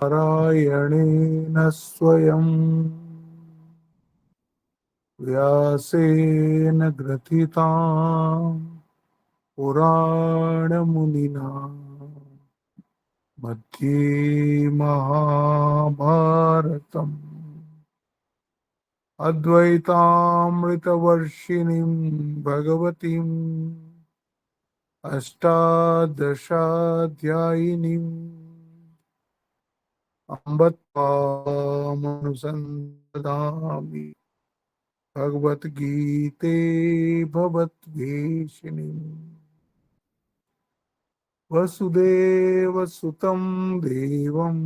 नारायणेन स्वयं व्यासेन ग्रथितां पुराणमुनिना मध्ये महाभारतम् अद्वैतामृतवर्षिणीं भगवतीम् अष्टादशाध्यायिनीम् अम्ब त्वामनुसन्दधामि भगवद्गीते भवद्वेषिणीम् वसुदेवसुतं देवं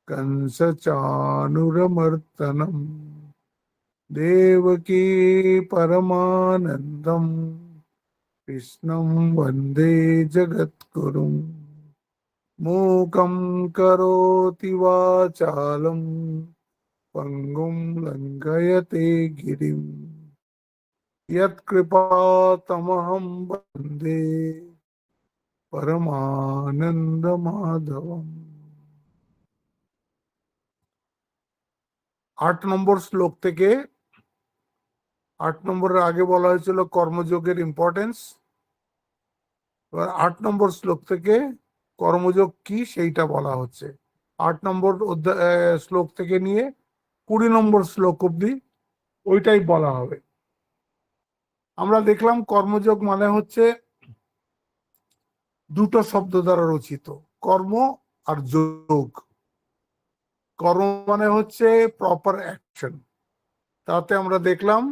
कंसचाणूरमर्दनं देवकी परमानन्दं कृष्णं वन्दे जगद्गुरुं मूकं करोति वाचालं पङ्गुं लङ्घयते गिरिं यत्कृपातमहं वन्दे परमानंद माधवम। 8 নম্বর শ্লোক থেকে 8 নম্বরের আগে বলা হয়েছিল কর্মযোগের ইম্পর্টেন্স। এবার 8 নম্বর শ্লোক থেকে কর্মযোগ কি সেইটা বলা হচ্ছে। 8 নম্বর শ্লোক থেকে নিয়ে 20 নম্বর শ্লোক অবধি ওইটাই বলা হবে। আমরা দেখলাম কর্মযোগ মানে হচ্ছে দুটো শব্দ দ্বারা রচিত, কর্ম আর যোগ। কর্ম মানে হচ্ছে প্রপার অ্যাকশন। তাতে আমরা দেখলাম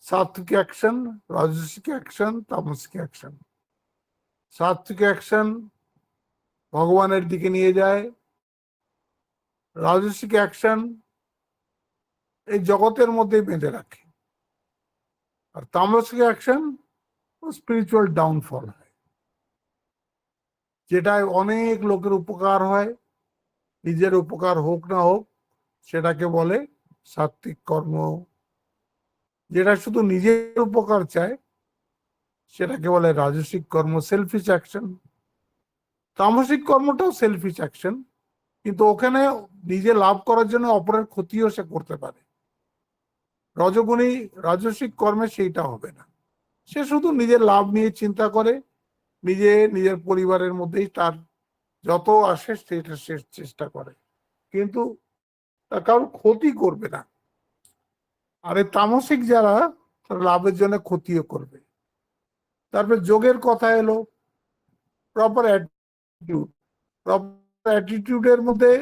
সাত্বিক অ্যাকশন, রাজসিক অ্যাকশন, তামসিক অ্যাকশন। সাত্বিক অ্যাকশন ভগবানের দিকে নিয়ে যায়, রাজসিক অ্যাকশন এই জগতের মধ্যে বেঁধে রাখে, আর তামসিক অ্যাকশন স্পিরিচুয়াল ডাউনফল হয়, যেটায় অনেক লোকের উপকার হয়, নিজের উপকার হোক না হোক সেটাকে বলে সাত্বিক কর্ম। যেটা শুধু নিজের উপকার চায় সেটাকে বলে রাজসিক কর্ম, সেলফিশ অ্যাকশন। তামসিক কর্মটাও সেলফিশ অ্যাকশন, কিন্তু ওখানে নিজে লাভ করার জন্য অপরের ক্ষতিও সে করতে পারে। রজগুণী রাজসিক কর্মে সেইটা হবে না, সে শুধু নিজের লাভ নিয়ে চিন্তা করে, নিজের পরিবারের মধ্যেই তার যত আসে সেটা সে চেষ্টা করে, কিন্তু তা কারোর ক্ষতি করবে না। আর এই তামসিক যারা, তারা লাভের জন্য ক্ষতিও করবে। তারপর যোগের কথা এলো, প্রপার অ্যাটিটিউড। প্রপার অ্যাটিটিউডের মধ্যে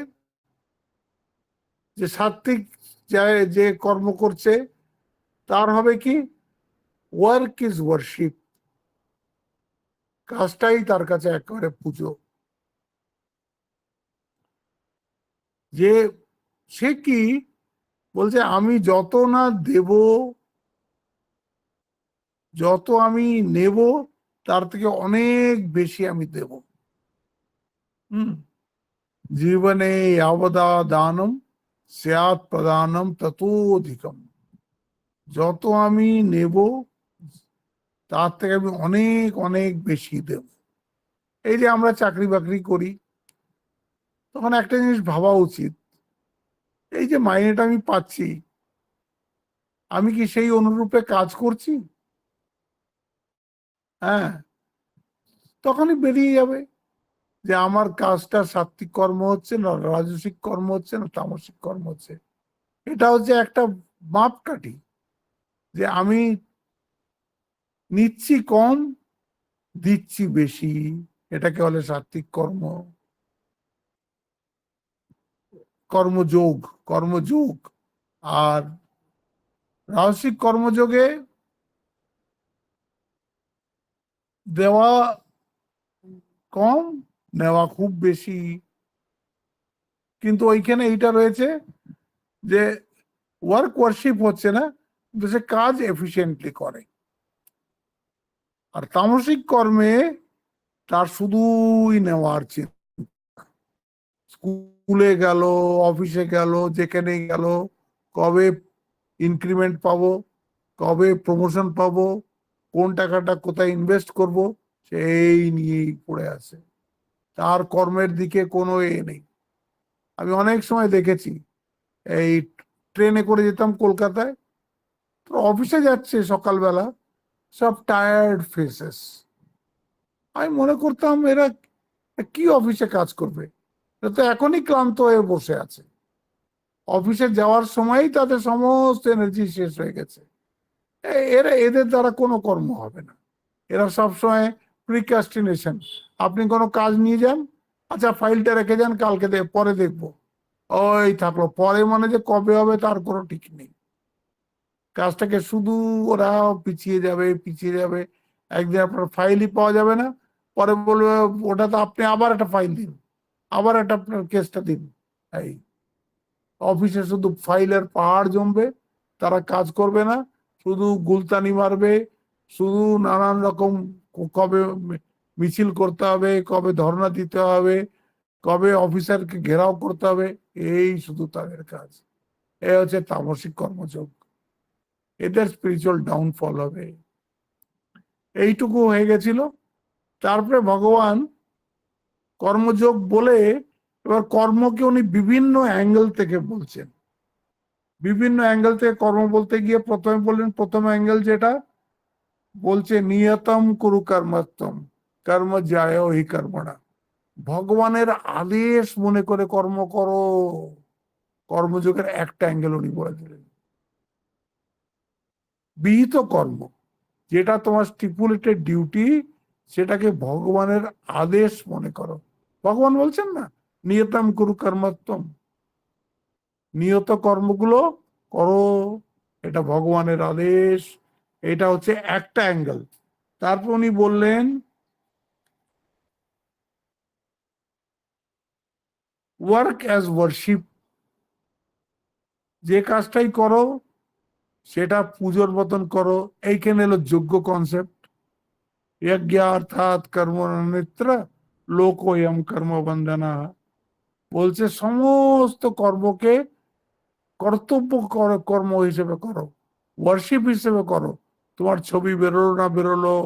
যে সাত্বিক যে কর্ম করছে তার হবে কি, ওয়ার্ক ইজ ওয়ার্শিপ, কাজটাই তার কাছে একেবারে পুজো। যে সে কি বলছে, আমি যত না দেব, যত আমি নেব তার থেকে অনেক বেশি আমি দেব। জীবনে यावदा দানম স্যাৎ প্রদানম ততোধিকম। যত আমি নেব তার থেকে আমি অনেক অনেক বেশি দেব। এই যে আমরা চাকরি বাকরি করি, তখন একটা জিনিস ভাবা উচিত, এই যে মাইনেটা আমি পাচ্ছি, আমি কি সেই অনুরূপে কাজ করছি? হ্যাঁ, তখনই বেরিয়ে যাবে যে আমার কাজটা সাত্বিক কর্ম হচ্ছে না রাজসিক কর্ম হচ্ছে না তামসিক কর্ম হচ্ছে। এটা হচ্ছে একটা মাপকাঠি, যে আমি নিচ্ছি কম, দিচ্ছি বেশি, এটাকে বলে সাত্বিক কর্ম। কর্মযোগ, কর্মযোগ। আর রাজসিক কর্মযোগে দেওয়া কম, নেওয়া খুব বেশি। কিন্তু ওইখানে এইটা রয়েছে যে ওয়ার্ক ওয়ার্শিপ হচ্ছে না, কিন্তু সে কাজ এফিসিয়েন্টলি করে। আর তামসিক কর্মে তার শুধুই নেওয়ার চিন্তা। স্কুলে গেল, অফিসে গেল, যেখানে গেল, কবে ইনক্রিমেন্ট পাবো, কবে প্রমোশন পাবো, কোন টাকাটা কোথায় ইনভেস্ট করব, সেই নিয়েই পড়ে আছে। তার কর্মের দিকে কোনো নেই। আমি অনেক সময় দেখেছি, এই ট্রেনে করে যেতাম কলকাতায়, তো অফিসে যাচ্ছে সকালবেলা, সব টায়ার্ড ফেসেস। আমি মনে করতাম এরা কি অফিসে কাজ করবে, এরা তো এখনই ক্লান্ত হয়ে বসে আছে, অফিসে যাওয়ার সময়ই তাদের সমস্ত এনার্জি শেষ হয়ে গেছে। এরা, এদের দ্বারা কোনো কর্ম হবে না। এরা সবসময় প্রিকাস্টিনেশন। আপনি কোনো কাজ নিয়ে যান, আচ্ছা ফাইলটা রেখে যান, কালকে পরে দেখবো, ওই থাকলো পরে, মানে যে কবে হবে তার কোনো ঠিক নেই। কাজটাকে শুধু ওরা পিছিয়ে যাবে পিছিয়ে যাবে, একদিন আপনার ফাইলই পাওয়া যাবে না, পরে বলবে ওটা তো আপনি আবার একটা ফাইল দিন, আবার একটা আপনার কেসটা দিন। এই অফিসে শুধু ফাইলের পাহাড় জমবে, তারা কাজ করবে না, শুধু গুলতানি মারবে, শুধু নানান রকম কবে মিছিল করতে হবে, কবে ধর্ণা দিতে হবে, কবে অফিসারকে ঘেরাও করতে হবে, এই শুধু তাদের কাজ। এ হচ্ছে তামসিক কর্মযোগ, এদের স্পিরিচুয়াল ডাউনফল হবে। এইটুকু হয়ে গেছিল। তারপরে ভগবান কর্মযোগ বলে এবার কর্মকে উনি বিভিন্ন অ্যাঙ্গেল থেকে বলছেন। বিভিন্ন অ্যাঙ্গেল থেকে কর্ম বলতে গিয়ে প্রথমে বললেন, প্রথম অ্যাঙ্গেল যেটা বলছে নিয়তম কুরু কর্মত্তম কর্ম যায় হি কর্মণা, ভগবানের আদেশ মনে করে কর্ম করো। কর্মযোগের একটা অ্যাঙ্গেল উনি বলে দিলেন। বিহিত কর্ম, যেটা তোমার স্টিপুলেটেড ডিউটি, সেটাকে ভগবানের আদেশ মনে করো। ভগবান বলছেন না নিয়তম কুরু কর্মত্তম, নিয়ত কর্মগুলো করো, এটা ভগবানের আদেশ। এটা হচ্ছে একটা অ্যাঙ্গেল। তারপর উনি বললেন ওয়ার্ক অ্যাজ ওয়ার্শিপ, যে কাজটাই করো সেটা পুজোর মতন করো। এইখানে হলো যোগ্য কনসেপ্ট। যজ্ঞ অর্থাৎ কর্ম নিত্র লোকোয়ম কর্ম বন্দনা, বলছে সমস্ত কর্মকে কর্তব্য কর্ম হিসেবে করো, ওয়ার্শিপ হিসেবে করো। তোমার ছবি বেরোলো না বেরোলো,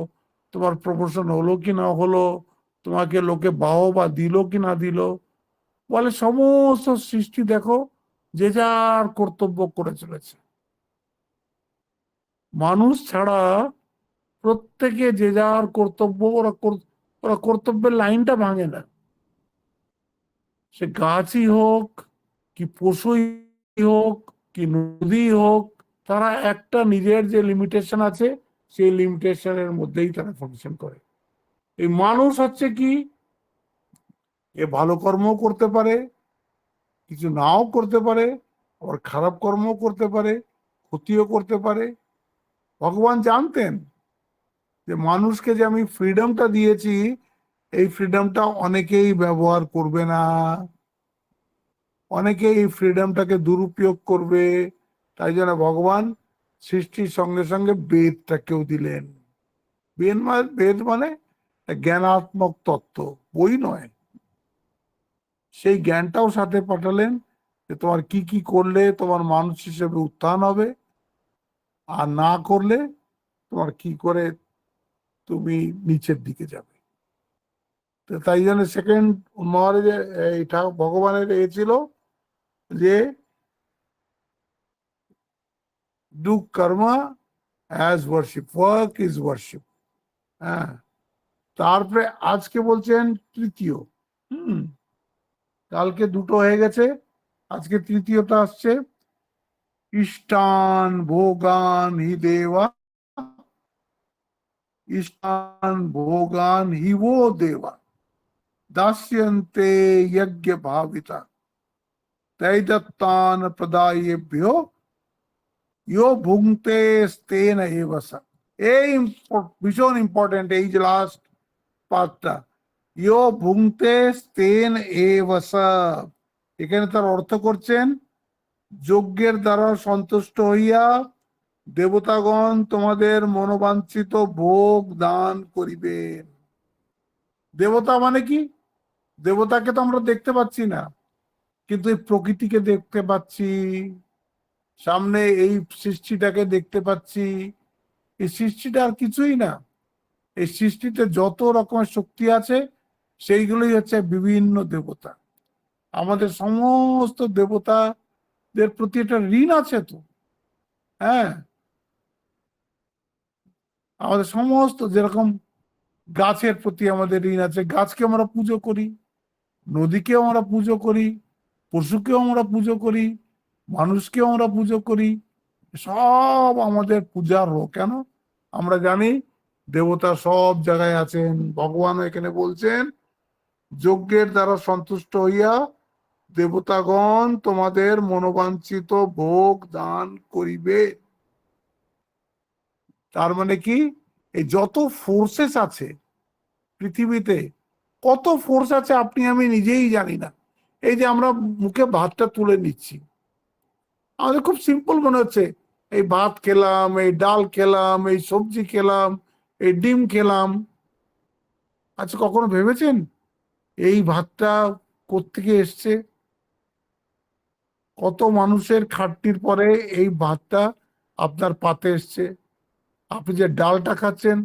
তোমার প্রমোশন হলো কি না হলো, তোমাকে লোকে বাহবা দিল কি না দিল, বলে সমস্ত সৃষ্টি দেখো যে যার কর্তব্য করে চলেছে। মানুষ ছাড়া প্রত্যেকে যে যার কর্তব্য, ওরা কর্তব্যের লাইনটা ভাঙে না। সে গাছই হোক কি পশুই হোক কি নদী হোক, তারা একটা নিজের যে লিমিটেশন আছে সেই লিমিটেশনের মধ্যেই তারা ফাংশন করে। এই মানুষ হচ্ছে কি, এ ভালো কর্মও করতে পারে, কিছু নাও করতে পারে, আবার খারাপ কর্মও করতে পারে, ক্ষতিও করতে পারে। ভগবান জানতেন যে মানুষকে যে আমি ফ্রিডমটা দিয়েছি, এই ফ্রিডমটা অনেকেই ব্যবহার করবে না, অনেকে এই ফ্রিডমটাকে দুরুপয়োগ করবে। তাই জন্য ভগবান সৃষ্টির সঙ্গে সঙ্গে বেদটাকেও দিলেন। বেদ মানে জ্ঞানাত্মক তত্ত্ব, বই নয়। সেই জ্ঞানটাও সাথে পাঠালেন যে তোমার কি কি করলে তোমার মানুষ হিসেবে উত্থান হবে, আর না করলে তোমার কি করে তুমি নিচের দিকে যাবে। তো তাই জন্য সেকেন্ড মহারাজে এইটা ভগবানের এ ছিল যে do Karma as worship, work is worship. হ্যাঁ, তারপরে আজকে বলছেন তৃতীয়। হুম, কালকে দুটো হয়ে গেছে, আজকে তৃতীয়টা আসছে। ইষ্টান ভোগান হি দেবা, ইষ্টান ভোগান হি वो देवा दास्यन्ते यज्ञ भाविता तैदत्तान प्रदायेभ्यो यो भुंक्ते स्तेन एव स। এই ভীষণ ইম্পর্টেন্ট, এই যে লাস্ট পার্টটা, ইয়ো ভুংতে স্তেন এব স। এখানে তার অর্থ করছেন যজ্ঞের দ্বারা সন্তুষ্ট হইয়া দেবতাগণ তোমাদের মনোবাঞ্ছিত ভোগ দান করিবেন। দেবতা মানে কি? দেবতাকে তো আমরা দেখতে পাচ্ছি না, কিন্তু এই প্রকৃতিকে দেখতে পাচ্ছি, সামনে এই সৃষ্টিটাকে দেখতে পাচ্ছি। এই সৃষ্টিটা আর কিছুই না, এই সৃষ্টিতে যত রকমের শক্তি আছে সেইগুলোই হচ্ছে বিভিন্ন দেবতা। আমাদের সমস্ত দেবতাদের প্রতি একটা ঋণ আছে তো। হ্যাঁ, আমাদের সমস্ত, যেরকম গাছের প্রতি আমাদের ঋণ আছে, গাছকে আমরা পুজো করি, নদীকেও আমরা পুজো করি, পশুকেও আমরা পুজো করি, মানুষকেও আমরা পুজো করি। সব আমাদের পূজার হোক কেন? আমরা জানি দেবতা সব জায়গায় আছেন। ভগবান এখানে বলছেন, যজ্ঞের দ্বারা সন্তুষ্ট হইয়া দেবতাগণ তোমাদের মনোবাঞ্ছিত ভোগ দান করিবে। তার মানে কি, এই যত ফোর্সেস আছে পৃথিবীতে, কত ফোর্স আছে আপনি আমি নিজেই জানি না। এই যে আমরা মুখে ভাতটা তুলে নিচ্ছি, আমাদের খুব সিম্পল মনে হচ্ছে, এই ভাত খেলাম, এই ডাল খেলাম, এই সবজি খেলাম, এই ডিম খেলাম। আচ্ছা, কখনো ভেবেছেন এই ভাতটা কোত্থেকে এসছে? কত মানুষের খাটনির পরে এই ভাতটা আপনার পাতে এসছে। আপনি যে ডালটা খাচ্ছেন,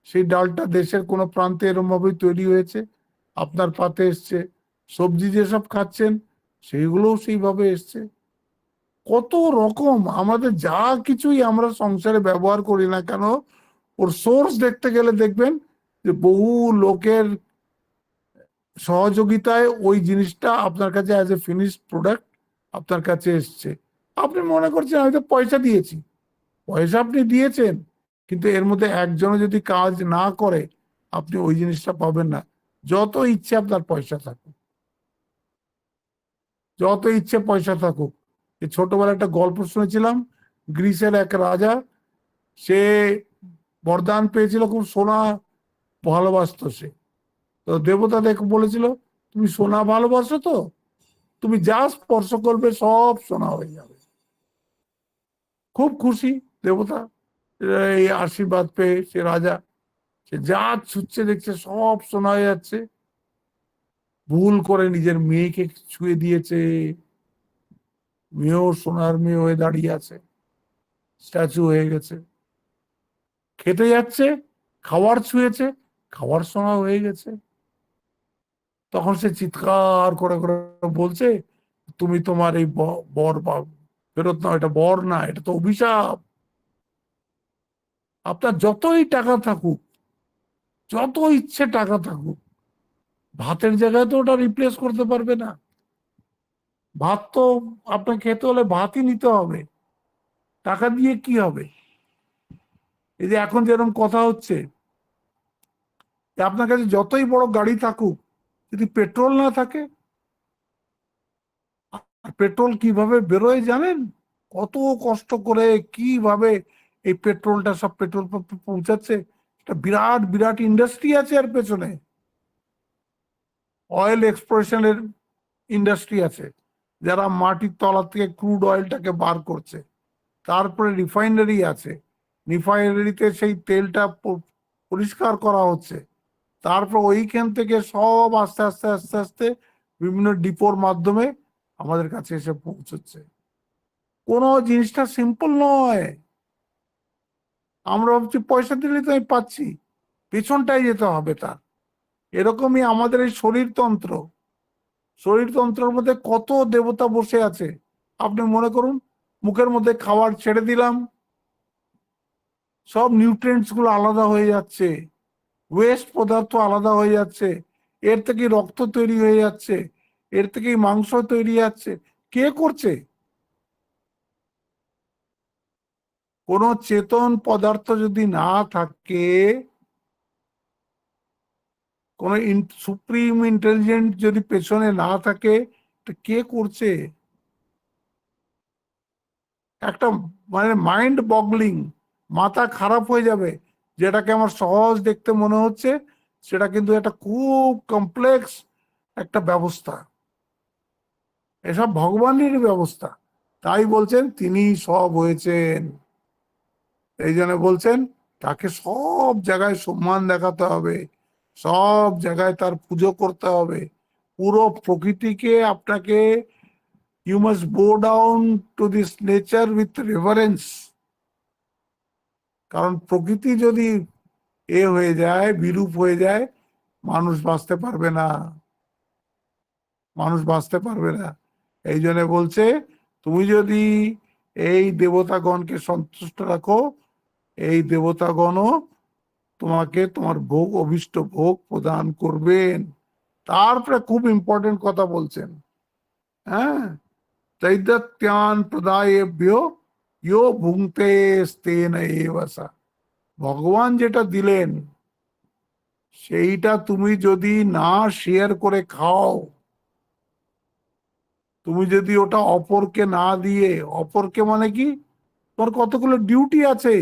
সেই ডালটা দেশের কোনো প্রান্তে এরম ভাবেই তৈরি হয়েছে, আপনার পাতে এসছে। সবজি যেসব খাচ্ছেন, সেইগুলোও সেইভাবে এসছে। কত রকম আমাদের যা কিছুই আমরা সংসারে ব্যবহার করি না কেন, ওর সোর্স দেখতে গেলে দেখবেন যে বহু লোকের সহযোগিতায় ওই জিনিসটা আপনার কাছে অ্যাজ এ ফিনিশড প্রোডাক্ট আপনার কাছে এসছে। আপনি মনে করছেন আমি তো পয়সা দিয়েছি। পয়সা আপনি দিয়েছেন, কিন্তু এর মধ্যে একজনও যদি কাজ না করে, আপনি ওই জিনিসটা পাবেন না। যত ইচ্ছে আপনার পয়সা থাকুক, যত ইচ্ছে পয়সা থাকুক। ছোটবেলায় একটা গল্প শুনেছিলাম, গ্রিসের এক রাজা, সে বরদান পেয়েছিল, খুব সোনা ভালোবাসতো সে। তো দেবতা দেখে বলেছিল, তুমি সোনা ভালোবাসো তো, তুমি যা স্পর্শ করবে সব সোনা হয়ে যাবে। খুব খুশি দেবতা, এই আশীর্বাদ পেয়ে সে রাজা, সে যা ছুটছে দেখছে সব সোনা হয়ে যাচ্ছে। ভুল করে নিজের মেয়েকে ছুঁয়ে দিয়েছে, মেয়েও সোনার মেয়ে হয়ে দাঁড়িয়ে আছে, স্ট্যাচু হয়ে গেছে। খেতে যাচ্ছে, খাবার ছুঁয়েছে, খাবার সোনা হয়ে গেছে। তখন সে চিৎকার করে করে বলছে, তুমি তোমার এই বর ফেরত নাও, এটা বর না, এটা তো অভিশাপ। আপনার যতই টাকা থাকুক, যত ইচ্ছে টাকা থাকুক, ভাতের জায়গায় তো ওটা রিপ্লেস করতে পারবে না। ভাত তো আপনাকে খেতে হলে ভাতই নিতে হবে, টাকা দিয়ে কি হবে? এই যে এখন যেরকম কথা হচ্ছে, যে আপনার কাছে যতই বড় গাড়ি থাকুক, যদি পেট্রোল না থাকে, আর পেট্রোল কিভাবে বেরোয় জানেন? কত কষ্ট করে কিভাবে এই পেট্রোলটা সব পেট্রোল পাম্পে পৌঁছাচ্ছে। একটা বিরাট বিরাট ইন্ডাস্ট্রি আছে এর পেছনে। অয়েল এক্সপ্লোরেশনের ইন্ডাস্ট্রি আছে, যারা মাটির তলা থেকে ক্রুড অয়েলটাকে বার করছে। তারপরে রিফাইনারি আছে, রিফাইনারিতে সেই তেলটা পরিষ্কার করা হচ্ছে। তারপর ওইখান থেকে সব আস্তে আস্তে আস্তে আস্তে বিভিন্ন ডিপোর মাধ্যমে আমাদের কাছে এসে পৌঁছচ্ছে। কোনো জিনিসটা সিম্পল নয়। আমরা ভাবছি পয়সা দিলে তো আমি পাচ্ছি, পেছনটাই যেতে হবে তার। এরকমই আমাদের এই শরীরতন্ত্র, শরীরতন্ত্রের মধ্যে কত দেবতা বসে আছে। আপনি মনে করুন, মুখের মধ্যে খাবার ছেড়ে দিলাম, সব নিউট্রিয়েন্টস গুলো আলাদা হয়ে যাচ্ছে, ওয়েস্ট পদার্থ আলাদা হয়ে যাচ্ছে, এর থেকে রক্ত তৈরি হয়ে যাচ্ছে, এর থেকেই মাংস তৈরি যাচ্ছে। কে করছে? কোন চেতন পদার্থ যদি না থাকে, কোন সুপ্রিম ইন্টেলিজেন্ট যদি পেছনে না থাকে, কে করছে? একটা মানে মাইন্ড বগলিং, মাথা খারাপ হয়ে যাবে। যেটাকে আমার সহজ দেখতে মনে হচ্ছে, সেটা কিন্তু একটা খুব কমপ্লেক্স একটা ব্যবস্থা। এসব ভগবানেরই ব্যবস্থা। তাই বলছেন তিনি সব হয়েছেন। এই জন্য বলছেন তাকে সব জায়গায় সম্মান দেখাতে হবে, সব জায়গায় তার পুজো করতে হবে। পুরো প্রকৃতিকে আপনাকে, you must bow down to this nature with reverence. কারণ প্রকৃতি যদি হয়ে যায়, বিরূপ হয়ে যায়, মানুষ বাঁচতে পারবে না। মানুষ বাঁচতে পারবে না। এই জন্য বলছে তুমি যদি এই দেবতাগণকে সন্তুষ্ট রাখো, এই দেবতাগণও তোমাকে তোমার ভোগ, অভিষ্ট ভোগ প্রদান করবেন। তারপরে খুব ইম্পর্টেন্ট কথা বলছেন, হ্যাঁ, তৈদত্যান প্রদায়েভ্য ইয়ো ভুঙ্ক্তে স্তেন এবসা। ভগবান যেটা দিলেন সেইটা তুমি যদি না শেয়ার করে খাও, তুমি যদি ওটা অপরকে না দিয়ে, অপরকে মানে কি, তোমার কতগুলো ডিউটি আছে,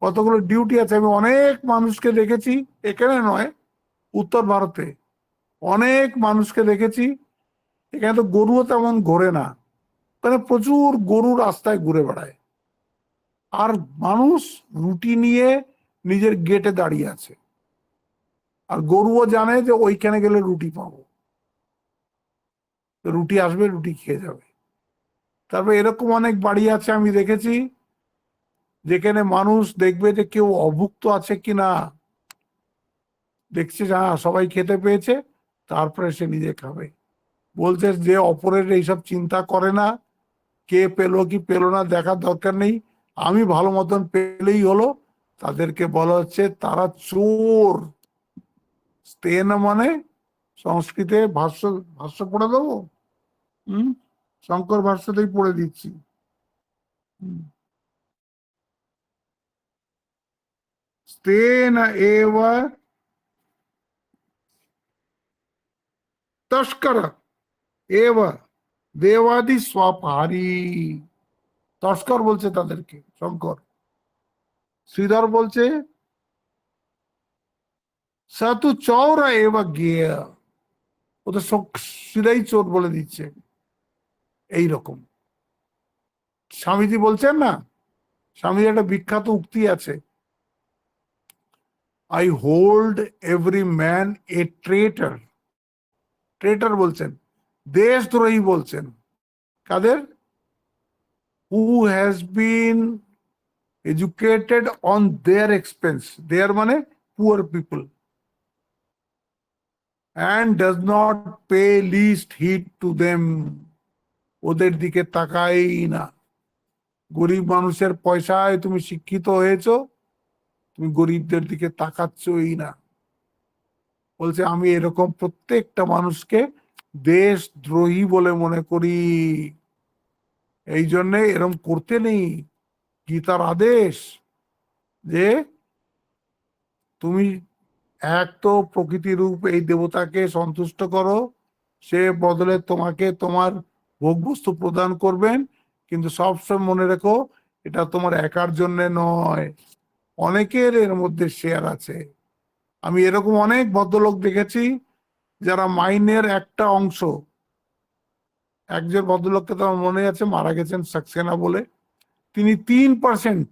কতগুলো ডিউটি আছে। আমি অনেক মানুষকে দেখেছি, এখানে নয়, উত্তর ভারতে অনেক মানুষকে দেখেছি, এখানে তো গরুও তেমন ঘোরে না, মানে প্রচুর গরু রাস্তায় ঘুরে বেড়ায়, আর মানুষ রুটি নিয়ে নিজের গেটে দাঁড়িয়ে আছে, আর গরুও জানে যে ওইখানে গেলে রুটি পাবো, রুটি আসবে, রুটি খেয়ে যাবে। তারপর এরকম অনেক বাড়ি আছে আমি দেখেছি, যেখানে মানুষ দেখবে যে কেউ অভুক্ত আছে কিনা, দেখছে হ্যাঁ সবাই খেতে পেয়েছে, তারপরে সে নিজে খাবে। বলছে যে অপরের এইসব চিন্তা করে না, কে পেলো কি পেলো না দেখার দরকার নেই, আমি ভালো মতন পেলেই হলো, তাদেরকে বলা হচ্ছে তারা চোর। স্তেন মানে সংস্কৃতে ভাষ্য, ভাষ্য পড়ে দেবো, হম, শঙ্কর ভাষ্যতেই পড়ে দিচ্ছি। স্তেন এব তস্কর এব দেবাদি স্বপারি। তস্কর বলছে তাদেরকে শঙ্কর। শ্রীধর বলছে সাতু চৌরা এব গেয়, ও তো সিধাই চোর বলে দিচ্ছে। এইরকম স্বামীজি বলছেন না, স্বামীজি একটা বিখ্যাত উক্তি আছে, I hold every man a traitor. Traitor বলছেন, দেশদ্রোহী বলছেন কাদের, who has been educated on their expense, their মানে poor people, and does not pay least heed to them, ওদের দিকে তাকাই না। গরিব মানুষের পয়সায় তুমি শিক্ষিত হয়েছো, তুমি গরিবদের দিকে তাকাচ্ছই না। বলছে আমি এরকম প্রত্যেকটা মানুষকে দেশদ্রোহী বলে মনে করি, এই জন্যে এরকম করতে নেই। গীতার আদেশ যে তুমি এক তো প্রকৃতি রূপ এই দেবতাকে সন্তুষ্ট করো, সে বদলে তোমাকে তোমার ভোগ বস্তু প্রদান করবেন, কিন্তু সবসময় মনে রেখো এটা তোমার একার জন্য নয়, অনেকের এর মধ্যে শেয়ার আছে। আমি এরকম অনেক ভদ্রলোক দেখেছি যারা মাইনের একটা অংশ, একজন ভদ্রলোককে তো আমার মনে আছে, মারা গেছেন সাক্সেনা বলে, তিনি 3%,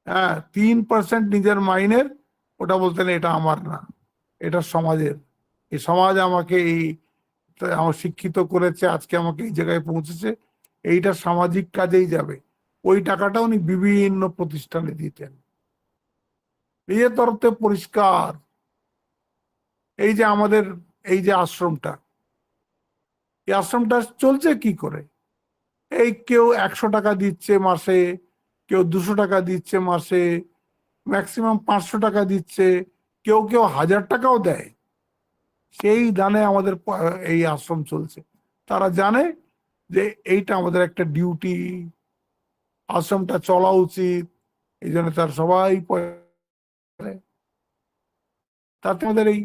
হ্যাঁ 3% নিজের মাইনের, ওটা বলতেন এটা আমার না, এটা সমাজের, এই সমাজ আমাকে এই আমার শিক্ষিত করেছে, আজকে আমাকে এই জায়গায় পৌঁছেছে, এইটা সামাজিক কাজেই যাবে। ওই টাকাটা উনি বিভিন্ন প্রতিষ্ঠানে দিতেন, নিজের তরফ থেকে পরিষ্কার। এই যে আমাদের এই যে আশ্রমটা, এই আশ্রমটা চলছে কি করে, এই কেউ 100 টাকা দিচ্ছে মাসে, কেউ 200 টাকা দিচ্ছে মাসে, ম্যাক্সিমাম 500 টাকা দিচ্ছে, কেউ কেউ 1000 টাকাও দেয়, সেই দানে আমাদের এই আশ্রম চলছে। তারা জানে যে এইটা আমাদের একটা ডিউটি, আশ্রমটা চলা উচিত, এই জন্য তার সবাই তাতে আমাদের এই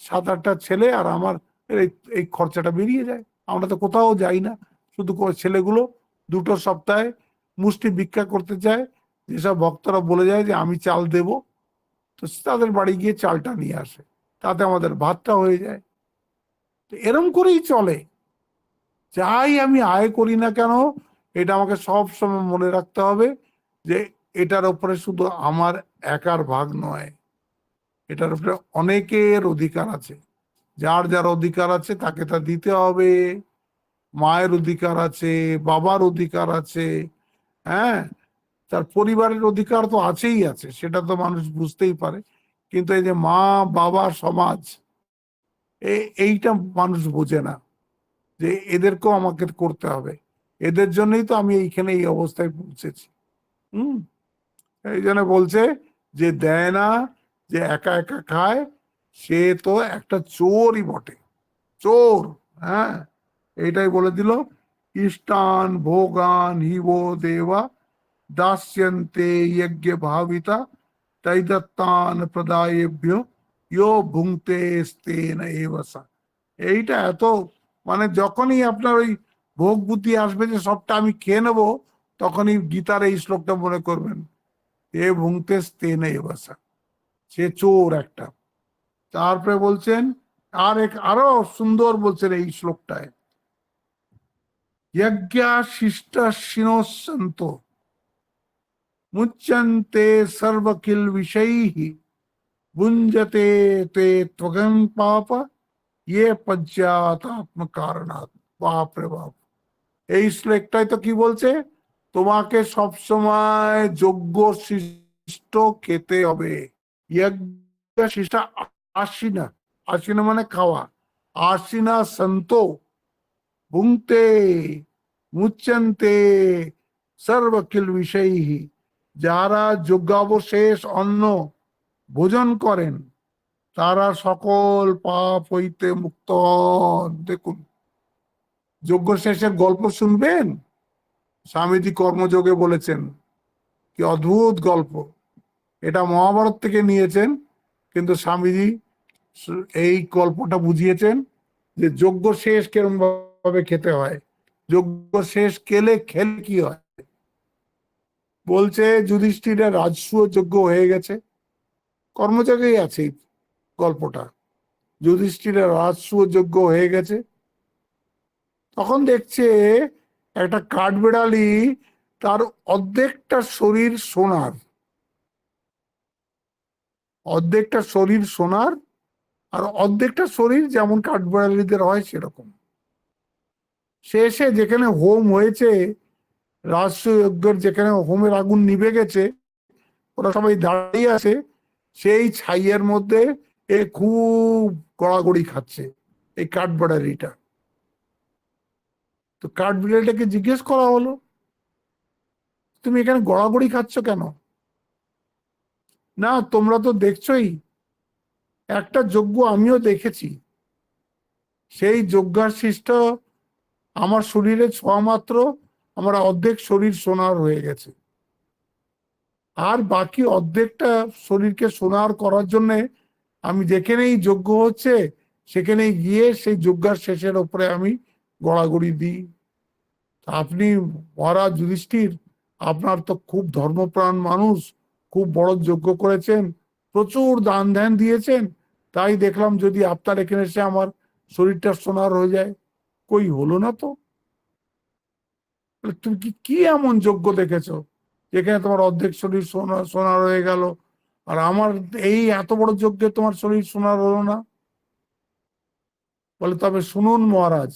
7-8টা ছেলে আর আমার এই এই খরচাটা বেরিয়ে যায়। আমরা তো কোথাও যাই না, শুধু ছেলেগুলো 2 সপ্তাহে মুষ্টি ভিক্ষা করতে চায়, যেসব ভক্তরা বলে যায় যে আমি চাল দেব, তো তাদের বাড়ি গিয়ে চালটা নিয়ে আসে, তাতে আমাদের ভাতটা হয়ে যায়। তো এরম করেই চলে। যাই আমি আয় করি না কেন, এটা আমাকে সব সময় মনে রাখতে হবে যে এটার উপরে শুধু আমার একার ভাগ নয়, এটার উপরে অনেকের অধিকার আছে। যার যার অধিকার আছে তাকে তা দিতে হবে। মায়ের অধিকার আছে, বাবার অধিকার আছে, হ্যাঁ, তার পরিবারের অধিকার তো আছেই আছে, সেটা তো মানুষ বুঝতেই পারে, কিন্তু এই যে মা বাবা সমাজ, এইটা মানুষ বোঝে না যে এদেরকেও আমাকে করতে হবে, এদের জন্যই তো আমি এইখানে এই অবস্থায় পৌঁছেছি। হুম। এই জন্য বলছে যে দেয় না, যে একা একা খায়, সে তো একটা চোরই বটে, চোর। হ্যাঁ, এইটাই বলে দিল। ইষ্টান ভোগান হিব দেবা দাস্যন্তে যজ্ঞ ভাবিতা তৈদত্তান প্রদায়েভ্য ইয়ো ভুঙ্ক্তে স্তেন এবসা। এইটা এত, মানে যখনই আপনার ওই ভোগ বুদ্ধি আসবে যে সবটা আমি খেয়ে নেবো, তখনই গীতার এই শ্লোকটা মনে করবেন, এ ভুঙ্ক্তে স্তেন এবসা, সে চোর একটা। তারপরে বলছেন আরো সুন্দর বলছেন এই শ্লোকটায়, যজ্ঞা শিষ্টাশিনোসন্ত মুচ্যন্তে সর্বকিল বিষয়হি ভুঞ্জতে তে ত্বগং পাপ ইয়ে পঞ্চাতাত্ম কারণাৎ। বাপ রে বাপ, এই শ্লোকটাই তো কি বলছে, তোমাকে সবসময় যোগ্য শিষ্ট খেতে হবে। যজ্ঞ শিষ্টা আশিনা, আশিনা মানে খাওয়া, আশিনা সন্ত ভুঙ্ক্তে মুচ্যন্তে সর্বকিল বিষয়হি, যারা যজ্ঞাবশেষ অন্ন ভোজন করেন তারা সকল পাপ হইতে মুক্ত হন। দেখুন, যজ্ঞ শেষের গল্প শুনবেন, স্বামীজি কর্মযোগে বলেছেন, কি অদ্ভুত গল্প। এটা মহাভারত থেকে নিয়েছেন, কিন্তু স্বামীজি এই গল্পটা বুঝিয়েছেন যে যজ্ঞ শেষ কেরম ভাবে খেতে হয়, যজ্ঞ শেষ খেলে কি হয়। বলছে যুধিষ্ঠিরের রাজসূয় যজ্ঞ হয়ে গেছে, কর্মযোগেই আছে এই গল্পটা। যুধিষ্ঠিরের রাজসূয় যজ্ঞ হয়ে গেছে, তখন দেখছে একটা কাঠবেড়ালি, তার অর্ধেকটা শরীর সোনার, অর্ধেকটা শরীর সোনার, আর অর্ধেকটা শরীর যেমন কাঠবেড়ালিদের হয় সেরকম। সে এসে যেখানে হোম হয়েছে, রাজসূয় যেখানে হোমের আগুন নিভে গেছে, ওরা সবাই দাঁড়িয়ে আছে, সেই ছাইয়ের মধ্যে এ খুব গড়াগড়ি খাচ্ছে এই কাঠবেড়ালিটা। তো কাঠবেড়ালিটাকে জিজ্ঞেস করা হলো, তুমি এখানে গড়াগড়ি খাচ্ছ কেন? না, তোমরা তো দেখছোই, একটা যজ্ঞ আমিও দেখেছি, সেই যজ্ঞাশিষ্ট আমার শরীরে ছোঁয়া মাত্র আমার অর্ধেক শরীর সোনার হয়ে গেছে, আর বাকি অর্ধেকটা শরীরকে সোনার করার জন্য আমি যেখানেই যজ্ঞ হচ্ছে সেখানেই গিয়ে সেই যজ্ঞার শেষের ওপরে আমি গড়াগড়ি দিই। আপনি মহারাজ যুধিষ্ঠির, আপনার তো খুব ধর্মপ্রাণ মানুষ, খুব বড় যজ্ঞ করেছেন, প্রচুর দান ধ্যান দিয়েছেন, তাই দেখলাম যদি আপনার এখানে এসে আমার শরীরটা সোনার হয়ে যায়। কই হলো না তো। তুমি কি এমন যজ্ঞ দেখেছো যেখানে তোমার অর্ধেক শরীর সোনার হয়ে গেল, আর আমার এই এত বড় যজ্ঞে তোমার শরীর সোনার হলো না? বলে তবে শুনুন মহারাজ,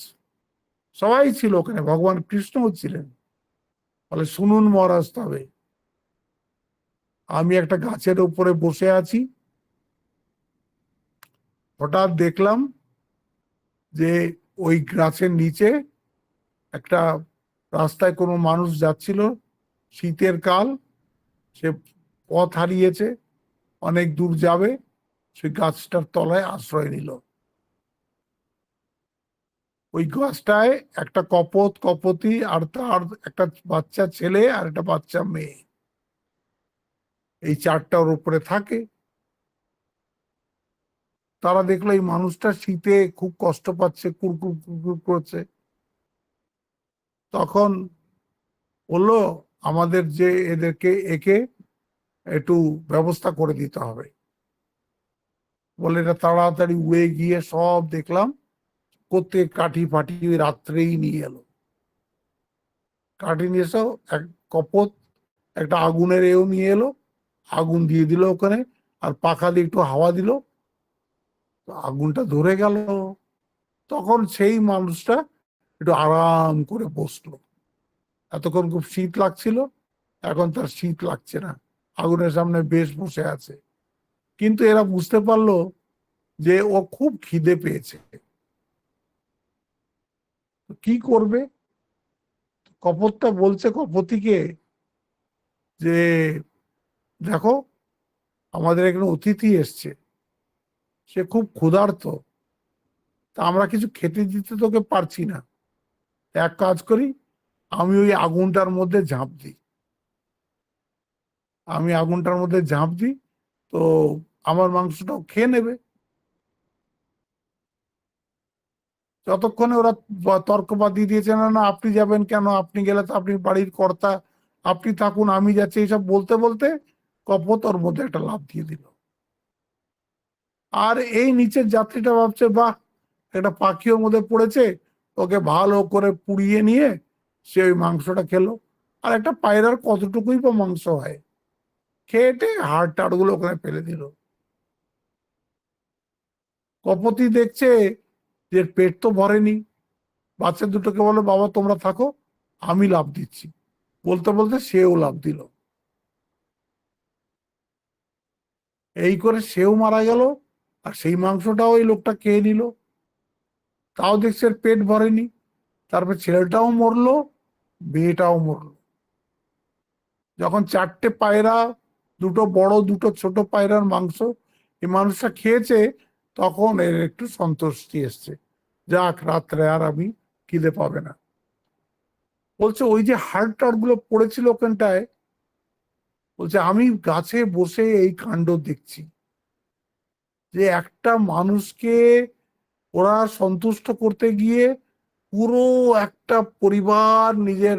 সবাই ছিল ওখানে, ভগবান কৃষ্ণও ছিলেন। বলে শুনুন মহারাজ, তবে আমি একটা গাছের উপরে বসে আছি, হঠাৎ দেখলাম যে ওই গাছের নিচে একটা রাস্তায় কোনো মানুষ যাচ্ছিল, শীতের কাল, সে পথ হারিয়েছে, অনেক দূর যাবে, সেই গাছটার তলায় আশ্রয় নিল। ওই গাছটায় একটা কপতি আর তার একটা বাচ্চা ছেলে আর একটা বাচ্চা মেয়ে, এই চারটার উপরে থাকে। তারা দেখলো এই মানুষটা শীতে খুব কষ্ট পাচ্ছে, কুরকুর কুরকুর করছে। তখন বললো আমাদের যে এদেরকে একে একটু ব্যবস্থা করে দিতে হবে। বলে এটা তাড়াতাড়ি উড়ে গিয়ে সব দেখলাম, প্রত্যেক কাঠি ফাটি রাত্রেই নিয়ে এলো। কাঠি নিয়ে এসো, এক কপত একটা আগুনের এও নিয়ে এলো, আগুন দিয়ে দিল ওখানে, আর পাখা দিয়ে একটু হাওয়া দিল, আগুনটা ধরে গেল। তখন সেই মানুষটা একটু আরাম করে বসলো। এতক্ষণ খুব শীত লাগছিল, এখন তার শীত লাগছে না, আগুনের সামনে বেশ বসে আছে। কিন্তু এরা বুঝতে পারলো যে ও খুব খিদে পেয়েছে, কি করবে? কপোতটা বলছে কপতিকে যে দেখো, আমাদের এখানে অতিথি এসছে, সে খুব ক্ষুধার্ত, তা আমরা কিছু খেতে দিতে তোকে পারছি না। এক কাজ করি, আমি ওই আগুনটার মধ্যে ঝাঁপ দিই, আমি আগুনটার মধ্যে ঝাঁপ দিই, তো আমার মাংসটাও খেয়ে নেবে। যতক্ষণে ওরা তর্ক বাদিয়ে দিয়েছে, না না আপনি যাবেন কেন, আপনি গেলে তো আপনি বাড়ির কর্তা, আপনি থাকুন আমি যাচ্ছি, এইসব বলতে বলতে কপোত ওর মধ্যে একটা লাফ দিয়ে দিল। আর এই নিচের যাত্রীটা ভাবছে বাহ, একটা পাখি ওর মধ্যে পড়েছে, ওকে ভালো করে পুড়িয়ে নিয়ে সে ওই মাংসটা খেলো। আর একটা পায়রার কতটুকুই বা মাংস হয়, খেটে হাড় টাড় গুলো ওখানে ফেলে দিল। কপতি দেখছে যে পেট তো ভরেনি, বাচ্চা দুটোকে বলে বাবা তোমরা থাকো, আমি লাফ দিচ্ছি। বলতে বলতে সেও লাফ দিল, এই করে সেও মারা গেল, আর সেই মাংসটাও ওই লোকটা খেয়ে নিল। তাও দেখছে এর পেট ভরেনি। তারপর ছেলেটাও মরলো, মেয়েটাও মরলো। যখন চারটে পায়রা, দুটো বড় দুটো ছোট পায়রার মাংস এই মানুষটা খেয়েছে, তখন এর একটু সন্তুষ্টি এসছে, যাক রাত্রে আর আমি খিদে পাবে না। বলছে ওই যে হাড় টাড় গুলো পড়েছিল ওখানটায়, বলছে আমি গাছে বসে এই কাণ্ড দেখছি, যে একটা মানুষকে ওরা সন্তুষ্ট করতে গিয়ে পুরো একটা পরিবার নিজের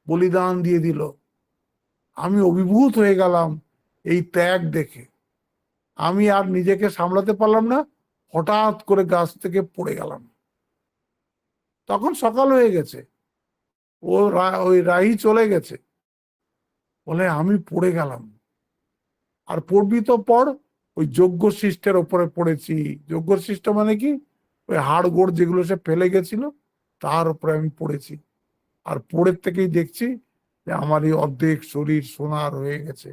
বলিদান দিয়ে দিল। আমি অভিভূত হয়ে গেলাম এই ত্যাগ দেখে, আমি আর নিজেকে সামলাতে পারলাম না, হঠাৎ করে গাছ থেকে পড়ে গেলাম। তখন সকাল হয়ে গেছে, ওই রাহি চলে গেছে, বলে আমি পড়ে গেলাম। আর পড়বি তো পড়, ওই যজ্ঞ শিষ্টের ওপরে পড়েছি। যজ্ঞ শিষ্ট মানে কি, ওই হাড় গোড় যেগুলো সে ফেলে গেছিল তার উপরে আমি পড়েছি। আর পড়ের থেকেই দেখছি যে আমার এই অর্ধেক শরীর সোনার হয়ে গেছে।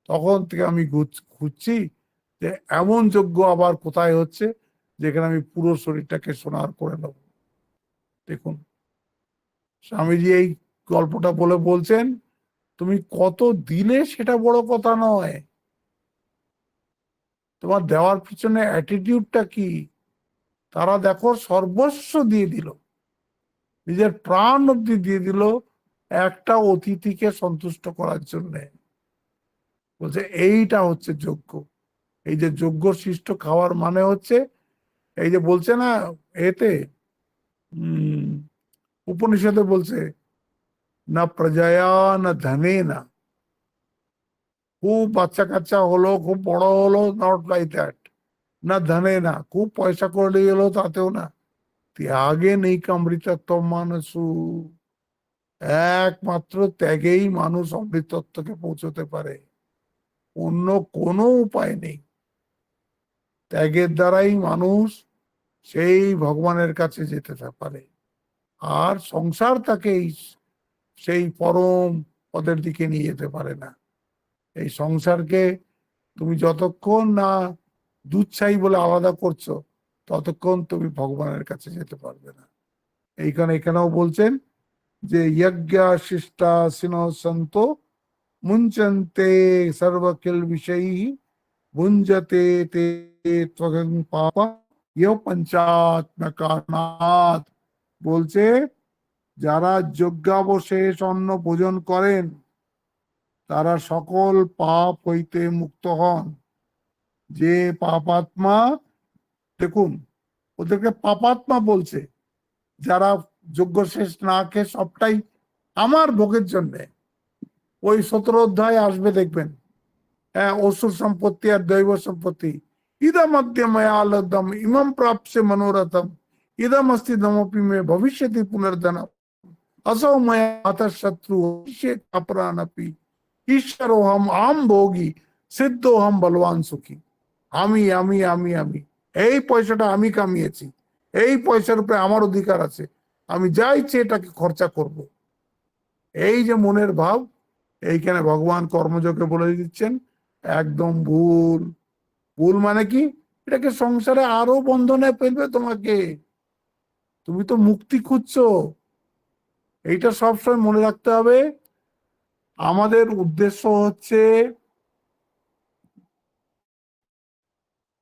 তখন থেকে আমি খুঁজছি যে এমন যজ্ঞ আবার কোথায় হচ্ছে যেখানে আমি পুরো শরীরটাকে সোনার করে নেব। দেখুন, স্বামীজি এই গল্পটা বলে বলছেন তুমি কত দিলে সেটা বড় কথা নয়, তোমার দেওয়ার পিছনে অ্যাটিটিউডটা কি। তারা দেখো সর্বস্ব দিয়ে দিল, নিজের প্রাণ অব্দি দিয়ে দিল একটা অতিথিকে সন্তুষ্ট করার জন্য। বলছে এইটা হচ্ছে যজ্ঞ। এই যে যজ্ঞ শিষ্ট খাওয়ার মানে হচ্ছে, এই যে বলছে না এতে উম উপনিষদে বলছে, না প্রজায়া না ধনে না, খুব বাচ্চা কাচ্চা হলো খুব বড় হলো, নট লাইক দ্যাট। না ধনে না, খুব পয়সা করে এলো তাতেও না। ত্যাগে নেই কামৃতত্ব মানসু, একমাত্র ত্যাগেই মানুষ অমৃতত্বকে পৌঁছতে পারে, অন্য কোনো উপায় নেই। ত্যাগের দ্বারাই মানুষ সেই ভগবানের কাছে যেতে পারে। আর সংসার তাকে সেই পরম পদের দিকে নিয়ে যেতে পারে না। এই সংসারকে তুমি যতক্ষণ না দুচ্ছাই বলে আলাদা করছো, ততক্ষণ তুমি ভগবানের কাছে যেতে পারবে না। এখানেও বলছেন যে যজ্ঞ শিষ্টা সিনো সন্ত মুঞ্চন্তে সর্বকিল বিষয়ী ভুঞ্জতে তে ত্বগং পাপা ইহ পঞ্চাত্মকানাথ। বলছে যারা যজ্ঞাবশেষ অন্ন ভোজন করেন তারা সকল পাপ হইতে মুক্ত হন। যে পাপাত্মা, দেখুন ওদেরকে পাপাত্মা বলছে, যারা যজ্ঞ শেষ না খেয়ে সবটাই আমার ভোগের জন্যে। ওই 17 অধ্যায় আসবে দেখবেন, হ্যাঁ, অসুর সম্পত্তি আর দৈব সম্পত্তি। ইদম অদ্য ময়া লব্ধম ইমম প্রাপ্স্যে মনোরথম ইদম অস্তি দমপি মে ভবিষ্যতি পুনর্ধনম असौ मया हतः शत्रु अपरानपि ঈশ্বরোহম আম ভোগী সিদ্ধোহম বলবান সুখী। আমি এই পয়সাটা আমি কামিয়েছি, এই পয়সার উপরে আমার অধিকার আছে, আমি যা ইচ্ছে এটাকে খরচা করব। এই যে মনের ভাব, এইখানে ভগবান কর্মযোগে বলে দিচ্ছেন একদম ভুল। ভুল মানে কি, এটাকে সংসারে আরো বন্ধনে ফেলবে তোমাকে। তুমি তো মুক্তি খুঁজছো। এইটা সবসময় মনে রাখতে হবে। আমাদের উদ্দেশ্য হচ্ছে,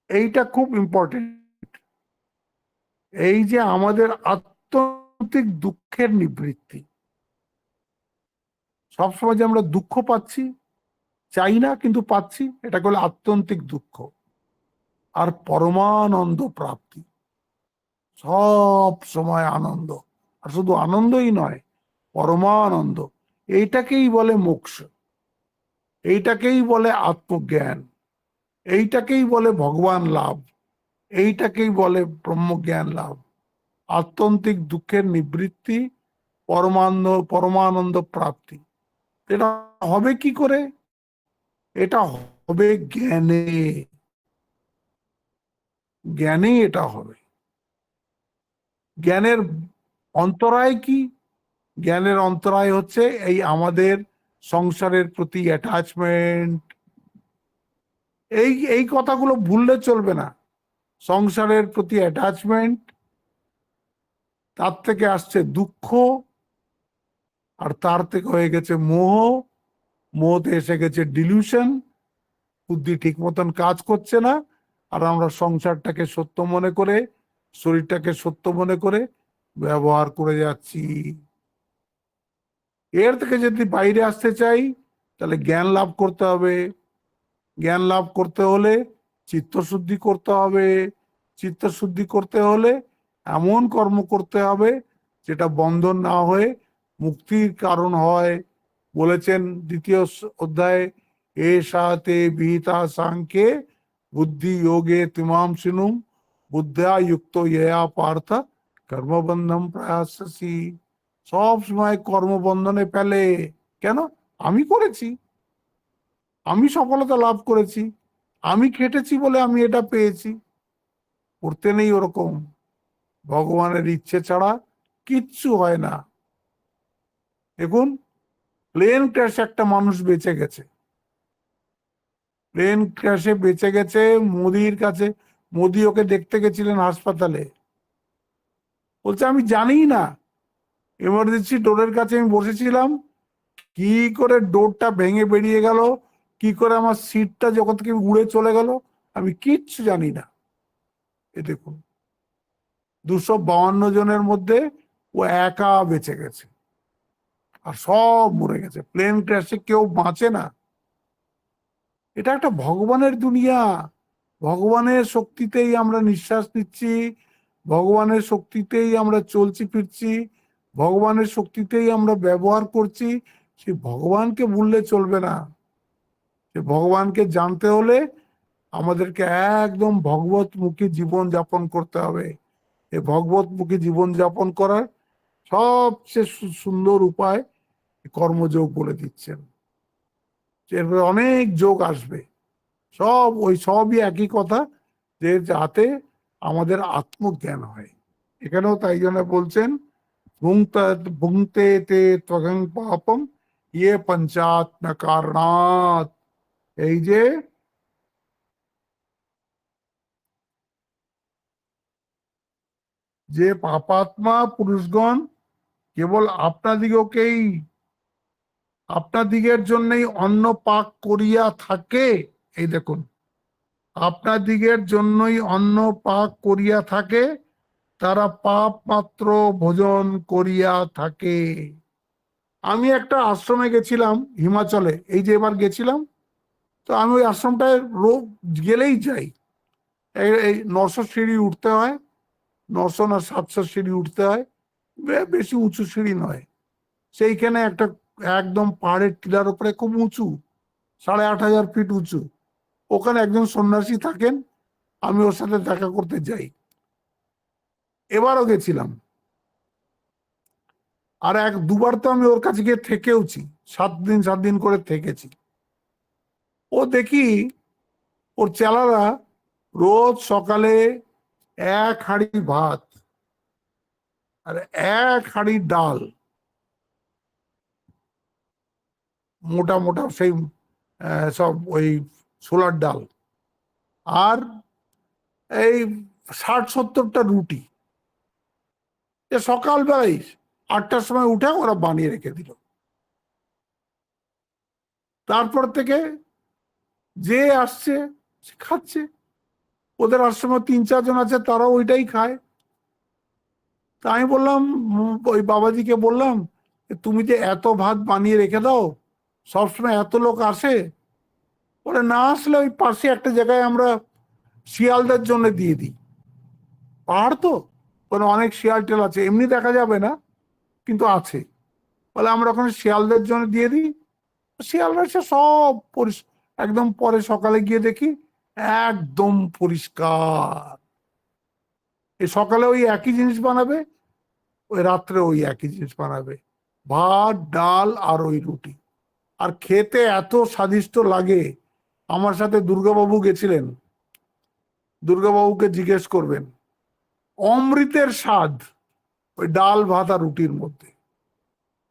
এইটা খুব ইম্পর্টেন্ট, এই যে আমাদের আত্যন্তিক দুঃখের নিবৃত্তি। সবসময় যে আমরা দুঃখ পাচ্ছি, চাই না কিন্তু পাচ্ছি, এটাকে বলে আত্যন্তিক দুঃখ। আর পরমানন্দ প্রাপ্তি, সব সময় আনন্দ। আর শুধু আনন্দই নয়, পরমানন্দ। এইটাকেই বলে মোক্ষ, এইটাকেই বলে আত্মজ্ঞান, এইটাকেই বলে ভগবান লাভ, এইটাকেই বলে ব্রহ্মজ্ঞান লাভ। আত্যন্তিক দুঃখের নিবৃত্তি, পরমানন্দ প্রাপ্তি। এটা হবে কি করে? এটা হবে জ্ঞানে। জ্ঞানে এটা হবে। জ্ঞানের অন্তরায় কি? জ্ঞানের অন্তরায় হচ্ছে এই আমাদের সংসারের প্রতি অ্যাটাচমেন্ট। এই এই কথাগুলো ভুললে চলবে না। সংসারের প্রতি অ্যাটাচমেন্ট, তার থেকে আসছে দুঃখ, আর তার থেকে হয়ে গেছে মোহ, মোহতে এসে গেছে ডিলিউশন, বুদ্ধি ঠিক মতন কাজ করছে না। আর আমরা সংসারটাকে সত্য মনে করে, শরীরটাকে সত্য মনে করে ব্যবহার করে যাচ্ছি। এর থেকে যদি বাইরে আসতে চাই, তাহলে জ্ঞান লাভ করতে হবে। জ্ঞান লাভ করতে হলে চিত্তশুদ্ধি করতে হবে। চিত্তশুদ্ধি করতে হলে এমন কর্ম করতে হবে যেটা বন্ধন না হয়ে মুক্তির কারণ হয়। বলেছেন দ্বিতীয় অধ্যায়ে, এ সাথে বিহিতা সাংখ্যে বুদ্ধি যোগে তিমাম সিনুম বুদ্ধা যুক্ত ইয়া পার্থ কর্মবন্ধম প্রয়াসসি। সব সময় কর্মবন্ধনে ফেলে। কেন? আমি করেছি, আমি সফলতা লাভ করেছি, আমি খেটেছি বলে আমি এটা পেয়েছি। করতে নেই ওরকম। ভগবানের ইচ্ছে ছাড়া কিচ্ছু হয় না। দেখুন, প্লেন ক্র্যাশে একটা মানুষ বেঁচে গেছে। প্লেন ক্র্যাশে বেঁচে গেছে। মোদির কাছে, মোদি ওকে দেখতে গেছিলেন হাসপাতালে। বলছে আমি জানি না, এমার্জেন্সি ডোরের কাছে আমি বসেছিলাম, কি করে ডোরটা ভেঙে বেরিয়ে গেল, কি করে আমার সিটটা যখন থেকে উড়ে চলে গেল, আমি কিচ্ছু জানি না। এ দেখুন, 252 জনের মধ্যে ও একা বেঁচে গেছে, আর সব মরে গেছে। প্লেন ক্র্যাশে কেউ বাঁচে না। এটা একটা ভগবানের দুনিয়া। ভগবানের শক্তিতেই আমরা নিঃশ্বাস নিচ্ছি, ভগবানের শক্তিতেই আমরা চলছি ফিরছি, ভগবানের শক্তিতেই আমরা ব্যবহার করছি। সেই ভগবানকে ভুললে চলবে না। সে ভগবানকে জানতে হলে আমাদেরকে একদম ভগবতমুখী জীবন যাপন করতে হবে। এই ভগবতমুখী জীবন যাপন করার সবচেয়ে সুন্দর উপায় কর্মযোগ বলে দিচ্ছেন। এরপরে অনেক যোগ আসবে, সব ওই সবই একই কথা, যে যাতে আমাদের আত্মজ্ঞান হয়। এখানেও তাই জন্য বলছেন, ভুংতে তে ত্বগং পাপম ইয়ে পঞ্চাত্ম কারণাৎ। এই যে যে পাপাত্মা পুরুষগণ কেবল আপনাদিগকেই, আপনাদিগের জন্যই অন্ন পাক করিয়া থাকে। এই দেখুন, আপনাদিগের জন্যই অন্ন পাক করিয়া থাকে, তারা পাপ মাত্র ভোজন করিয়া থাকে। আমি একটা আশ্রমে গেছিলাম হিমাচলে, এই যে এবার গেছিলাম। তো আমি ওই আশ্রমটায় রোজ গেলেই যাই। এই 900 সিঁড়ি উঠতে হয়, 900 না 700 সিঁড়ি উঠতে হয়, বেশি উঁচু সিঁড়ি নয়। সেইখানে একটা একদম পাহাড়ের টিলার উপরে, খুব উঁচু, 8500 ফিট উঁচু। ওখানে একজন সন্ন্যাসী থাকেন, আমি ওর সাথে দেখা করতে যাই। এবারও গেছিলাম। আর দুবার তো আমি ওর কাছে গিয়ে থেকেওছি, 7 দিন 7 দিন করে থেকেছি। ও দেখি ওর চেলারা রোজ সকালে 1 হাঁড়ি ভাত আর 1 হাঁড়ি ডাল, মোটা মোটা সেই সব ওই ছোলার ডাল, আর এই 60-70টা রুটি, সকালবেলায় 8টার সময় উঠে ওরা বানিয়ে রেখে দিল। তারপর থেকে যে আসছে সে খাচ্ছে, ওদের আশ্রমে 3-4 জন আছে, তারাও ওইটাই খায়। তা আমি বললাম, ওই বাবাজিকে বললাম, তুমি যে এত ভাত বানিয়ে রেখে দাও, সবসময় এত লোক আসে? ওরা না আসলে ওই পাশে একটা জায়গায় আমরা শিয়ালদের জন্য দিয়ে দিই, পাহাড় তো, ওখানে অনেক শিয়াল টেল আছে, এমনি দেখা যাবে না কিন্তু আছে, বলে আমরা ওখানে শিয়ালদের জন্য দিয়ে দিই। শিয়ালরা সে সব একদম, পরে সকালে গিয়ে দেখি একদম পরিষ্কার। এই সকালে ওই একই জিনিস বানাবে, ওই রাত্রে ওই একই জিনিস বানাবে, ভাত ডাল আর ওই রুটি। আর খেতে এত স্বাদিষ্ট লাগে। আমার সাথে দুর্গাবাবু গেছিলেন, দুর্গাবাবুকে জিজ্ঞেস করবেন, অমৃতের স্বাদ ওই ডাল ভাত আর রুটির মধ্যে,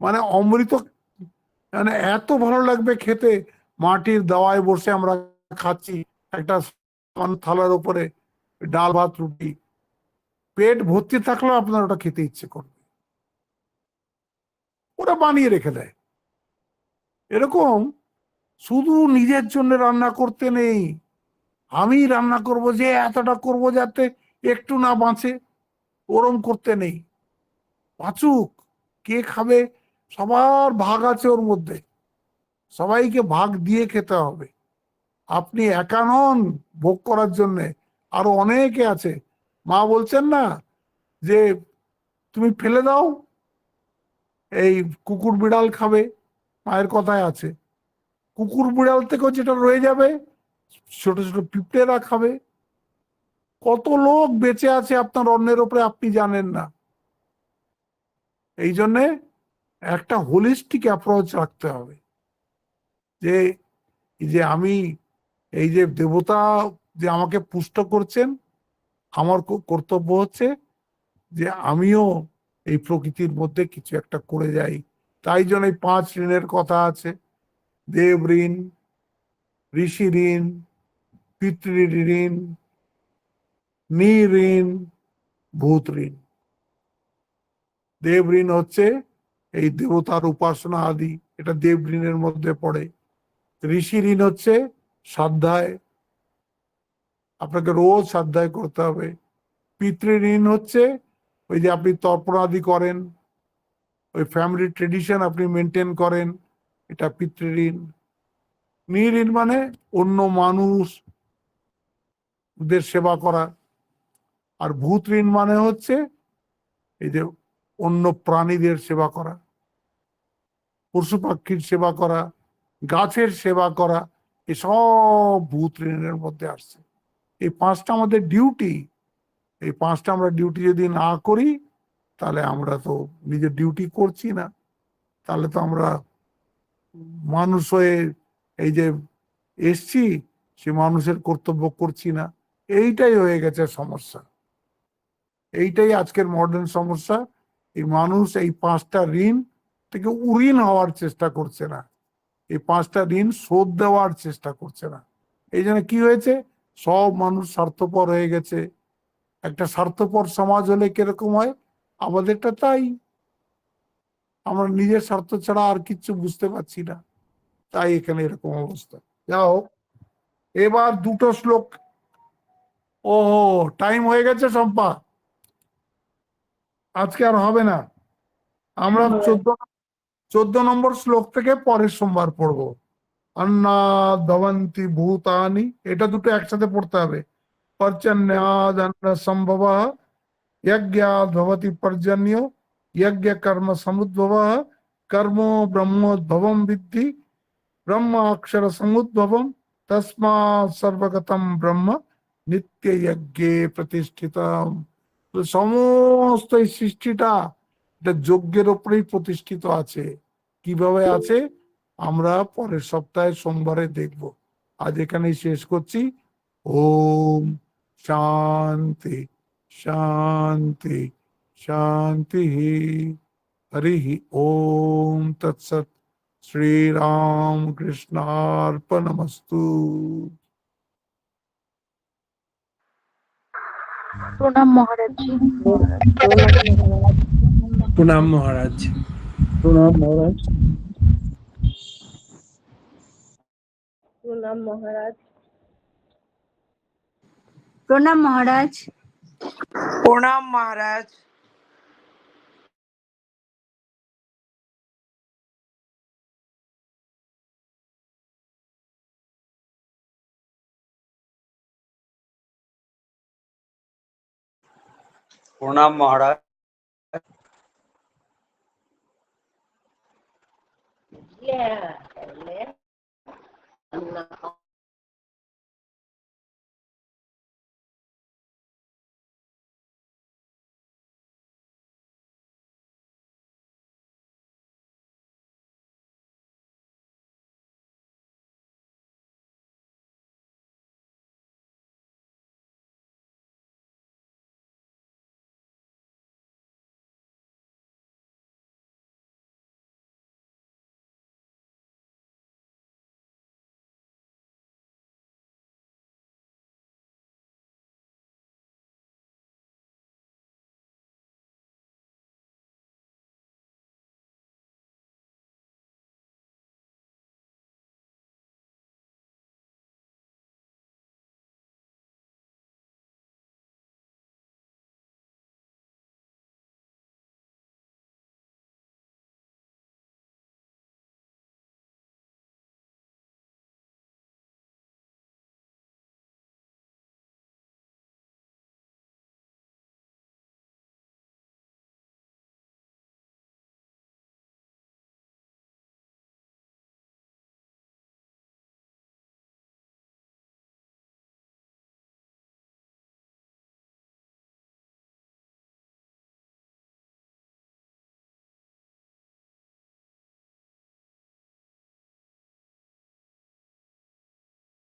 মানে অমৃত, মানে এত ভালো লাগবে খেতে। মাটির দাওয়ায় বসে আমরা খাচ্ছি, একটা থালার উপরে ডাল ভাত রুটি, পেট ভর্তি থাকলেও আপনার ওটা খেতে ইচ্ছে করবে। ওরা বানিয়ে রেখে দেয়। এরকম শুধু নিজের জন্য রান্না করতে নেই, আমি রান্না করব যে এতটা করব যাতে একটু না বাঁচে, ওরম করতে নেই। বাঁচুক, কে খাবে, সবার ভাগ আছে ওর মধ্যে, সবাইকে ভাগ দিয়ে খেতে হবে। আপনি একা নন ভোগ করার জন্যে, আরো অনেকে আছে। মা বলছেন না যে তুমি ফেলে দাও, এই কুকুর বিড়াল খাবে, মায়ের কথায় আছে। কুকুর বিড়াল থেকেও যেটা রয়ে যাবে, ছোট ছোট পিঁপড়েরা খাবে। কত লোক বেঁচে আছে আপনার অন্যের উপরে, আপনি জানেন না। এই জন্যে একটা হোলিস্টিক অ্যাপ্রোচ রাখতে হবে, যে যে আমি, এই যে দেবতা যে আমাকে পুষ্ট করছেন, আমার কর্তব্য হচ্ছে যে আমিও এই প্রকৃতির মধ্যে কিছু একটা করে যাই। তাই জন্য এই 5 ঋণের কথা আছে, দেব ঋণ, ঋষি ঋণ, পিতৃ ঋণ, ঋণ, ভূত ঋণ। দেব ঋণ হচ্ছে এই দেবতার উপাসনা আদি, এটা দেব ঋণের মধ্যে পড়ে। ঋষি ঋণ হচ্ছে শ্রদ্ধায়, আপনাকে রোজ শ্রদ্ধায় করতে হবে। পিতৃ ঋণ হচ্ছে ওই যে আপনি তর্পণ আদি করেন, ওই ফ্যামিলি ট্রেডিশন আপনি মেনটেন করেন, এটা পিতৃ ঋণ। ঋণ মানে অন্য মানুষদের সেবা করা। আর ভূত ঋণ মানে হচ্ছে এই যে অন্য প্রাণীদের সেবা করা, পশু পাখির সেবা করা, গাছের সেবা করা, এসব ভূত ঋণের মধ্যে আসছে। এই 5টা আমাদের ডিউটি। এই 5টা আমরা ডিউটি যদি না করি, তাহলে আমরা তো নিজের ডিউটি করছি না, তাহলে তো আমরা মানুষ হয়ে এই যে এসছি, সে মানুষের কর্তব্য করছি না। এইটাই হয়ে গেছে সমস্যা, এইটাই আজকের মডার্ন সমস্যা। এই মানুষ এই 5টা ঋণ থেকে উঋণ হওয়ার চেষ্টা করছে না, এই 5টা ঋণ শোধ দেওয়ার চেষ্টা করছে না। এই জন্য কি হয়েছে, সব মানুষ স্বার্থপর হয়ে গেছে। একটা স্বার্থপর সমাজ হলে কিরকম হয়, আমাদেরটা তাই, আমরা নিজের স্বার্থ ছাড়া আর কিচ্ছু বুঝতে পারছি না, তাই এখানে এরকম অবস্থা। যাও, এবার 2টো শ্লোক। ও, টাইম হয়ে গেছে শম্পা, আজকে আর হবে না। আমরা 14 নম্বর শ্লোক থেকে পরের সোমবার পড়বো। অন্না দবন্তি ভূতানি, এটা দুটো একসাথে পড়তে হবে। পর্জন্যাদ অন্ন সম্ভব, যজ্ঞাদ ভবতি পর্জন্য, যজ্ঞ কর্ম সমুদ্ভব, কর্ম ব্রহ্মোদ্ভবম বিদ্ধি, ব্রহ্ম অক্ষর সমুদ্ভবম, তস্মাৎ সর্বগতম ব্রহ্ম নিত্য যজ্ঞে প্রতিষ্ঠিতম। সমস্ত এই সৃষ্টিটা এটা যজ্ঞের উপরেই প্রতিষ্ঠিত আছে। কিভাবে আছে আমরা পরের সপ্তাহে সোমবারে দেখব। আজ এখানেই শেষ করছি। ওম শান্তি শান্তি শান্তি। হরি ওম তৎসৎ। শ্রীরাম কৃষ্ণার্পণমস্তু। প্রণাম মহারাজ। প্রণাম মহারাজ। প্রণাম মহারাজ। প্রণাম মহারাজ। প্রণাম মহারাজ। প্রণাম মহারাজ। প্রণাম মহারাজ। Yeah.